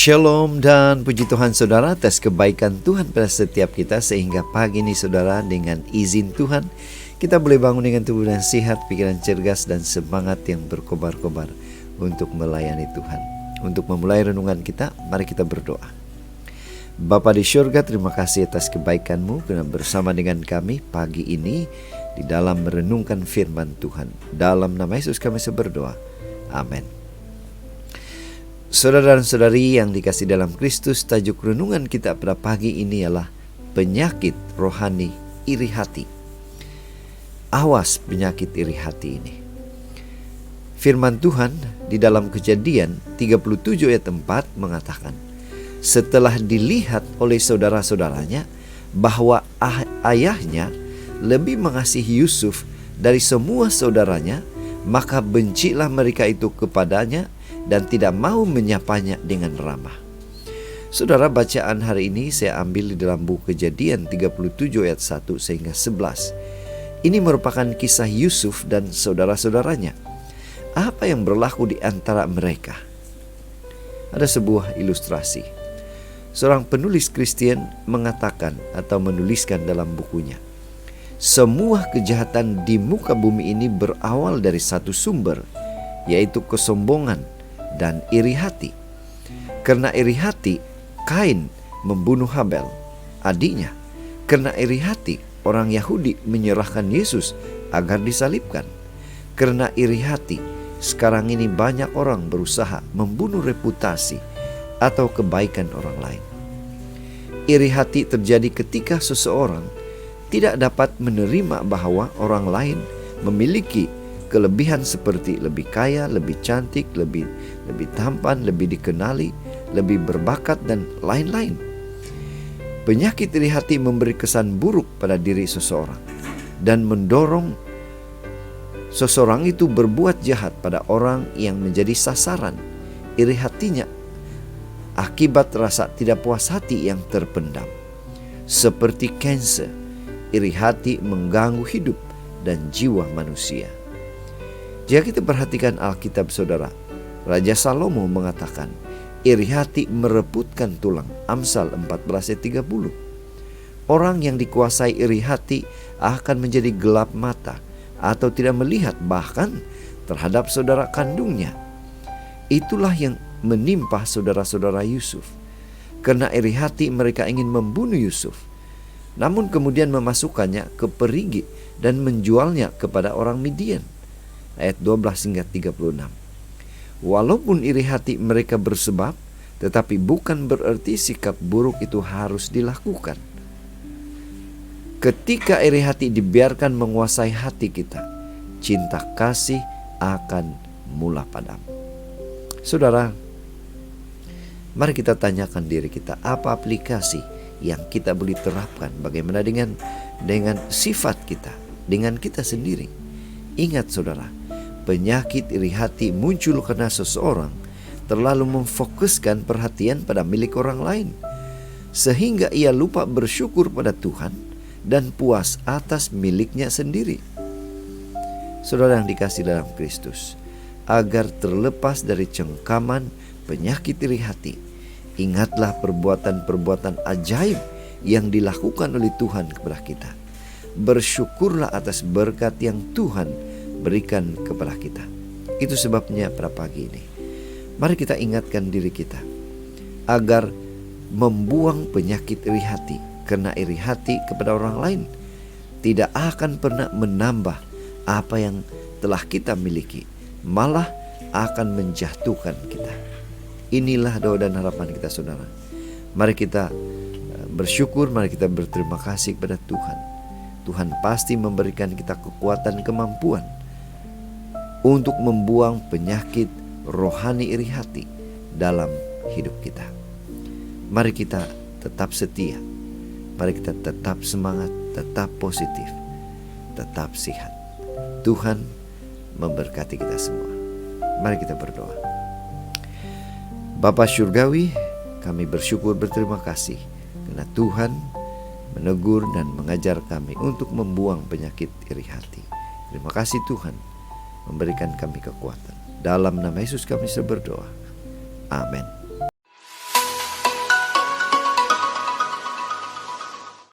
Shalom dan puji Tuhan saudara atas kebaikan Tuhan pada setiap kita, sehingga pagi ini saudara dengan izin Tuhan kita boleh bangun dengan tubuh dan sehat, pikiran cergas dan semangat yang berkobar-kobar untuk melayani Tuhan. Untuk memulai renungan kita, mari kita berdoa. Bapa di syurga, terima kasih atas kebaikan-Mu karena bersama dengan kami pagi ini di dalam merenungkan firman Tuhan. Dalam nama Yesus kami berdoa. Amin. Saudara dan saudari yang dikasih dalam Kristus, tajuk renungan kita pada pagi ini ialah penyakit rohani iri hati. Awas penyakit iri hati ini. Firman Tuhan di dalam Kejadian 37 ayat 4 mengatakan, setelah dilihat oleh saudara-saudaranya bahwa ayahnya lebih mengasihi Yusuf dari semua saudaranya, maka bencilah mereka itu kepadanya dan tidak mau menyapanya dengan ramah. Saudara, bacaan hari ini saya ambil di dalam buku Kejadian 37 ayat 1 sehingga 11. Ini merupakan kisah Yusuf dan saudara-saudaranya. Apa yang berlaku di antara mereka? Ada sebuah ilustrasi. Seorang penulis Kristen mengatakan atau menuliskan dalam bukunya, semua kejahatan di muka bumi ini berawal dari satu sumber, yaitu kesombongan dan iri hati. Karena iri hati, Kain membunuh Habel, adiknya. Karena iri hati, orang Yahudi menyerahkan Yesus agar disalibkan. Karena iri hati, sekarang ini banyak orang berusaha membunuh reputasi atau kebaikan orang lain. Iri hati terjadi ketika seseorang tidak dapat menerima bahwa orang lain memiliki kelebihan seperti lebih kaya, lebih cantik, lebih tampan, lebih dikenali, lebih berbakat, dan lain-lain. Penyakit iri hati memberi kesan buruk pada diri seseorang dan mendorong seseorang itu berbuat jahat pada orang yang menjadi sasaran iri hatinya akibat rasa tidak puas hati yang terpendam. Seperti kanker, iri hati mengganggu hidup dan jiwa manusia. Jika kita perhatikan Alkitab saudara, Raja Salomo mengatakan iri hati mereputkan tulang. Amsal 14 ayat 30. Orang yang dikuasai iri hati akan menjadi gelap mata atau tidak melihat bahkan terhadap saudara kandungnya. Itulah yang menimpa saudara-saudara Yusuf. Karena iri hati mereka ingin membunuh Yusuf, namun kemudian memasukkannya ke perigi dan menjualnya kepada orang Midian. Ayat 12 hingga 36. Walaupun iri hati mereka bersebab, tetapi bukan berarti sikap buruk itu harus dilakukan. Ketika iri hati dibiarkan menguasai hati kita, cinta kasih akan mula padam. Saudara, mari kita tanyakan diri kita, apa aplikasi yang kita boleh terapkan? Bagaimana dengan sifat kita, dengan kita sendiri? Ingat saudara, penyakit iri hati muncul karena seseorang terlalu memfokuskan perhatian pada milik orang lain, sehingga ia lupa bersyukur pada Tuhan dan puas atas miliknya sendiri. Saudara yang dikasih dalam Kristus, agar terlepas dari cengkaman penyakit iri hati, ingatlah perbuatan-perbuatan ajaib yang dilakukan oleh Tuhan kepada kita. Bersyukurlah atas berkat yang Tuhan berikan kepada kita. Itu sebabnya pada pagi ini, mari kita ingatkan diri kita agar membuang penyakit iri hati. Karena iri hati kepada orang lain tidak akan pernah menambah apa yang telah kita miliki, malah akan menjatuhkan kita. Inilah doa dan harapan kita saudara. Mari kita bersyukur, mari kita berterima kasih kepada Tuhan. Tuhan pasti memberikan kita kekuatan, kemampuan untuk membuang penyakit rohani iri hati dalam hidup kita. Mari kita tetap setia. Mari kita tetap semangat, tetap positif, tetap sehat. Tuhan memberkati kita semua. Mari kita berdoa. Bapa Syurgawi, kami bersyukur, berterima kasih karena Tuhan menegur dan mengajar kami untuk membuang penyakit iri hati. Terima kasih Tuhan memberikan kami kekuatan. Dalam nama Yesus kami berdoa. Amin.